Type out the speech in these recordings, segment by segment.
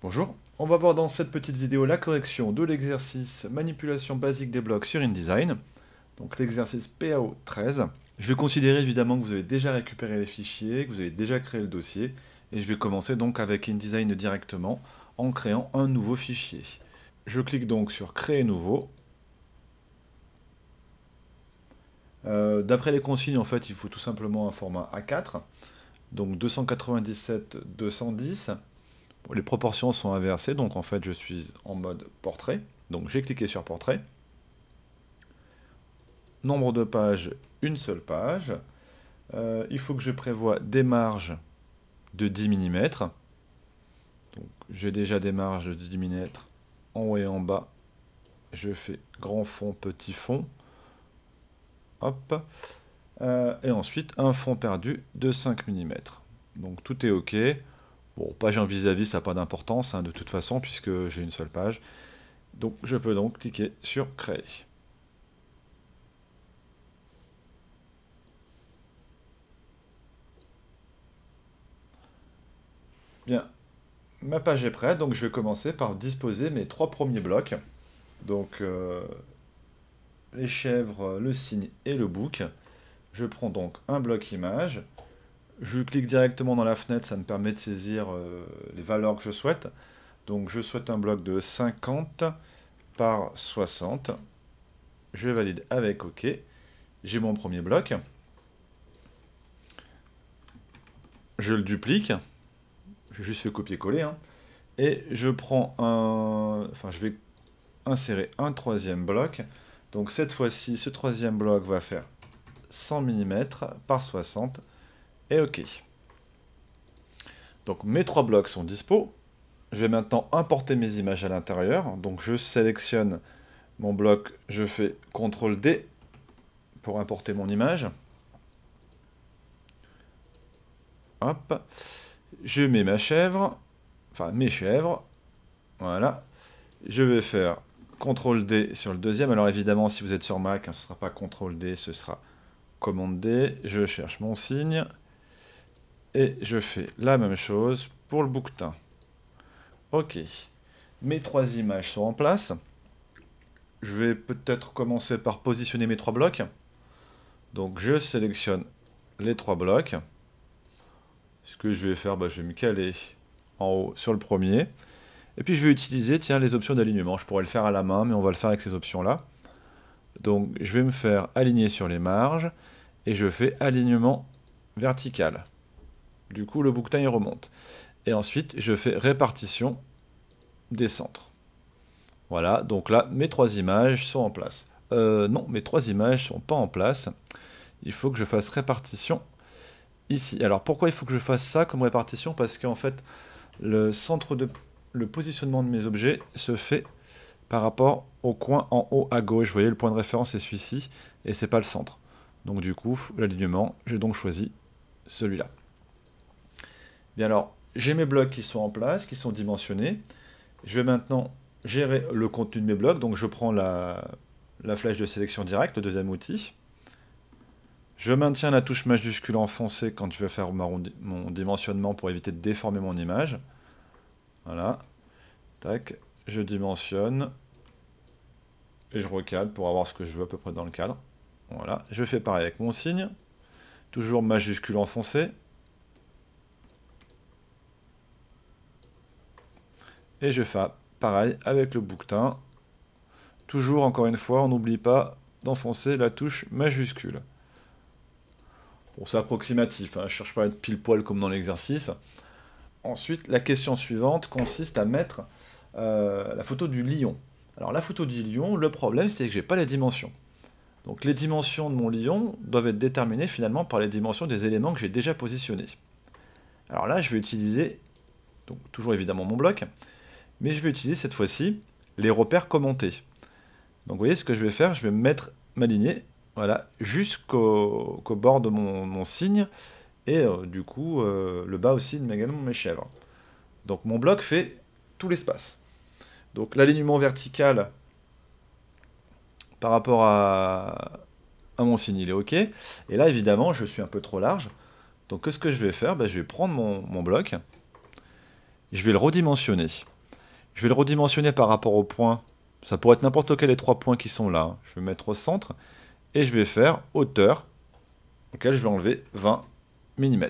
Bonjour, on va voir dans cette petite vidéo la correction de l'exercice manipulation basique des blocs sur InDesign, donc l'exercice PAO 13. Je vais considérer évidemment que vous avez déjà récupéré les fichiers, que vous avez déjà créé le dossier, et je vais commencer donc avec InDesign directement en créant un nouveau fichier. Je clique donc sur Créer nouveau. D'après les consignes, en fait, il faut tout simplement un format A4, donc 297-210. Les proportions sont inversées, donc en fait je suis en mode portrait. Donc j'ai cliqué sur portrait. Nombre de pages, une seule page. Il faut que je prévoie des marges de 10 mm. Donc j'ai déjà des marges de 10 mm en haut et en bas. Je fais grand fond, petit fond. Hop. Et ensuite un fond perdu de 5 mm. Donc tout est OK. Bon, page en vis-à-vis, ça n'a pas d'importance, hein, de toute façon, puisque j'ai une seule page. Donc, je peux donc cliquer sur Créer. Bien, ma page est prête, donc je vais commencer par disposer mes trois premiers blocs. Donc, les chèvres, le cygne et le bouc. Je prends donc un bloc image. Je clique directement dans la fenêtre, ça me permet de saisir les valeurs que je souhaite. Donc, je souhaite un bloc de 50 par 60. Je valide avec OK. J'ai mon premier bloc. Je le duplique. Je vais juste le copier-coller. Hein, et je prends un... Enfin, je vais insérer un troisième bloc. Donc cette fois-ci, ce troisième bloc va faire 100 mm par 60. Et OK. Donc mes trois blocs sont dispo. Je vais maintenant importer mes images à l'intérieur. Donc je sélectionne mon bloc, je fais CTRL D pour importer mon image. Hop. Je mets ma chèvre, enfin mes chèvres. Voilà. Je vais faire CTRL D sur le deuxième. Alors évidemment, si vous êtes sur Mac, hein, ce ne sera pas CTRL D, ce sera commande D. Je cherche mon cygne. Et je fais la même chose pour le bouquetin. OK. Mes trois images sont en place. Je vais peut-être commencer par positionner mes trois blocs. Donc je sélectionne les trois blocs. Ce que je vais faire, je vais me caler en haut sur le premier. Et puis je vais utiliser les options d'alignement. Je pourrais le faire à la main, mais on va le faire avec ces options-là. Donc je vais me faire aligner sur les marges. Et je fais alignement vertical. Du coup, le bouquetin, il remonte. Et ensuite, je fais répartition des centres. Voilà, donc là, mes trois images sont en place. Non, mes trois images ne sont pas en place. Il faut que je fasse répartition ici. Alors, pourquoi il faut que je fasse ça comme répartition? Parce qu'en fait, le positionnement de mes objets se fait par rapport au coin en haut à gauche. Vous voyez, le point de référence est celui-ci, et c'est pas le centre. Donc du coup, l'alignement, j'ai donc choisi celui-là. Bien alors, j'ai mes blocs qui sont en place, qui sont dimensionnés. Je vais maintenant gérer le contenu de mes blocs. Donc je prends la flèche de sélection directe, le deuxième outil. Je maintiens la touche majuscule enfoncée quand je vais faire mon dimensionnement pour éviter de déformer mon image. Voilà. Tac. Je dimensionne. Et je recadre pour avoir ce que je veux à peu près dans le cadre. Voilà. Je fais pareil avec mon cygne. Toujours majuscule enfoncée. Et je fais pareil avec le bouquetin. Toujours, encore une fois, on n'oublie pas d'enfoncer la touche majuscule. Bon, c'est approximatif, hein, je ne cherche pas à être pile poil comme dans l'exercice. Ensuite, la question suivante consiste à mettre la photo du lion. Alors la photo du lion, le problème c'est que j'ai pas les dimensions. Donc les dimensions de mon lion doivent être déterminées finalement par les dimensions des éléments que j'ai déjà positionnés. Alors là, je vais utiliser, donc toujours évidemment mon bloc, mais je vais utiliser cette fois-ci les repères commentés. Donc vous voyez ce que je vais faire, je vais m'aligner, voilà, jusqu'au bord de mon cygne, et du coup le bas aussi de également mes chèvres. Donc mon bloc fait tout l'espace. Donc l'alignement vertical par rapport à mon cygne, il est OK. Et là évidemment je suis un peu trop large. Donc qu'est-ce que je vais faire? Je vais prendre mon bloc, je vais le redimensionner. Je vais le redimensionner par rapport au point. Ça pourrait être n'importe lequel des 3 points qui sont là, hein. Je vais mettre au centre. Et je vais faire hauteur, auquel je vais enlever 20 mm.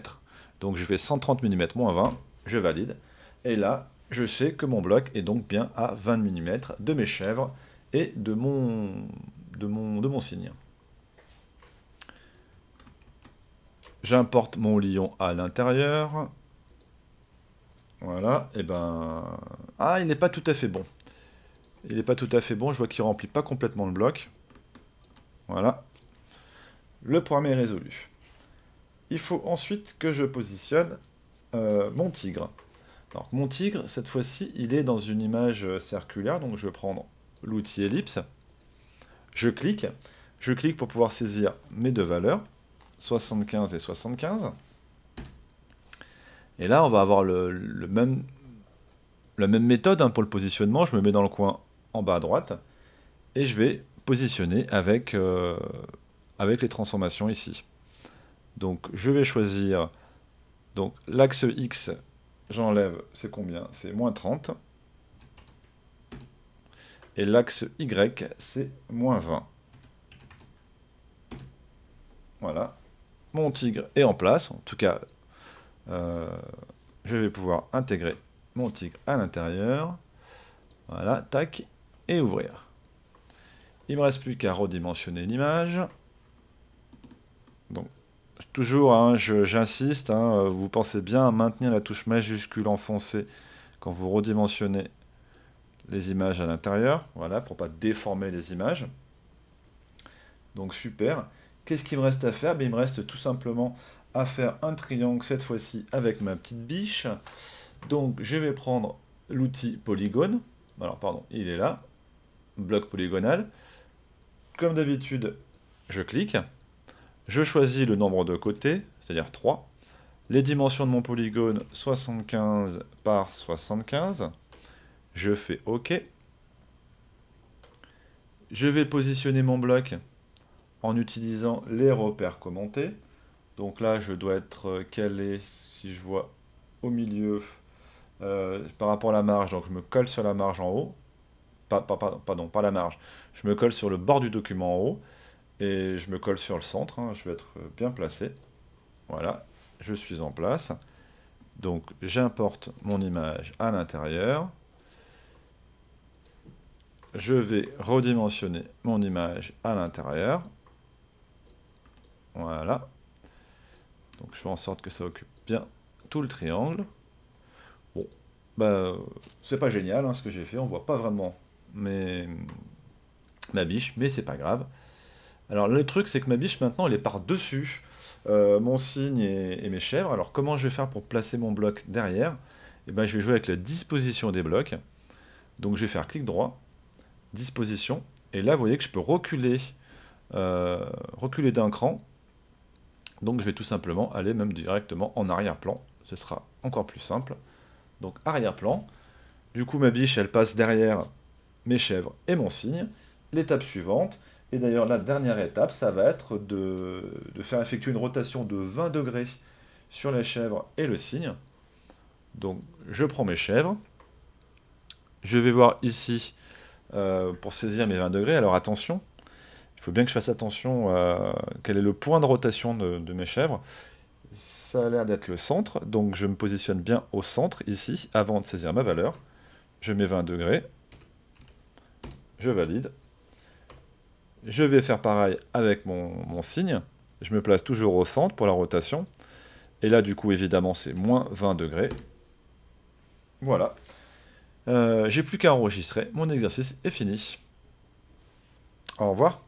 Donc je fais 130 mm moins 20, je valide. Et là, je sais que mon bloc est donc bien à 20 mm de mes chèvres et de mon signe. J'importe mon lion à l'intérieur. Voilà, et ben... Ah, il n'est pas tout à fait bon. Il n'est pas tout à fait bon, je vois qu'il ne remplit pas complètement le bloc. Voilà. Le premier est résolu. Il faut ensuite que je positionne mon tigre. Alors, mon tigre, cette fois-ci, il est dans une image circulaire, donc je vais prendre l'outil ellipse. Je clique pour pouvoir saisir mes deux valeurs, 75 et 75. Et là, on va avoir la même méthode hein, pour le positionnement. Je me mets dans le coin en bas à droite, et je vais positionner avec les transformations ici. Donc, je vais choisir l'axe X. J'enlève, c'est combien? C'est moins 30. Et l'axe Y, c'est moins 20. Voilà. Mon tigre est en place. En tout cas, je vais pouvoir intégrer mon tigre à l'intérieur. Voilà, tac, et ouvrir. Il ne me reste plus qu'à redimensionner l'image. Donc, toujours, hein, j'insiste, hein, vous pensez bien à maintenir la touche majuscule enfoncée quand vous redimensionnez les images à l'intérieur, voilà, pour ne pas déformer les images. Donc super. Qu'est-ce qu'il me reste à faire? Il me reste tout simplement à faire un triangle, cette fois-ci avec ma petite biche. Donc je vais prendre l'outil polygone. Alors pardon, il est là. Bloc polygonal. Comme d'habitude, je clique. Je choisis le nombre de côtés, c'est-à-dire 3. Les dimensions de mon polygone, 75 par 75. Je fais OK. Je vais positionner mon bloc en utilisant les repères commentés. Donc là, je dois être calé, si je vois, au milieu par rapport à la marge. Donc je me colle sur la marge en haut. Pardon, pas la marge. Je me colle sur le bord du document en haut. Et je me colle sur le centre, hein, je vais être bien placé. Voilà, je suis en place. Donc j'importe mon image à l'intérieur. Je vais redimensionner mon image à l'intérieur. Voilà. Donc je fais en sorte que ça occupe bien tout le triangle. Bon, bah, c'est pas génial hein, ce que j'ai fait, on voit pas vraiment ma biche, mais c'est pas grave. Alors le truc c'est que ma biche maintenant elle est par-dessus mon signe et mes chèvres. Alors comment je vais faire pour placer mon bloc derrière? Eh ben, je vais jouer avec la disposition des blocs. Donc je vais faire clic droit, disposition, et là vous voyez que je peux reculer d'un cran. Donc je vais tout simplement aller même directement en arrière-plan, ce sera encore plus simple. Donc arrière-plan, du coup ma biche elle passe derrière mes chèvres et mon signe. L'étape suivante, et d'ailleurs la dernière étape, ça va être de faire effectuer une rotation de 20 degrés sur les chèvres et le cygne. Donc je prends mes chèvres, je vais voir ici pour saisir mes 20 degrés, alors attention, il faut bien que je fasse attention à quel est le point de rotation de mes chèvres. Ça a l'air d'être le centre, donc je me positionne bien au centre ici, avant de saisir ma valeur. Je mets 20 degrés, je valide. Je vais faire pareil avec mon signe. Je me place toujours au centre pour la rotation. Et là, du coup, évidemment, c'est moins 20 degrés. Voilà. J'ai plus qu'à enregistrer. Mon exercice est fini. Au revoir.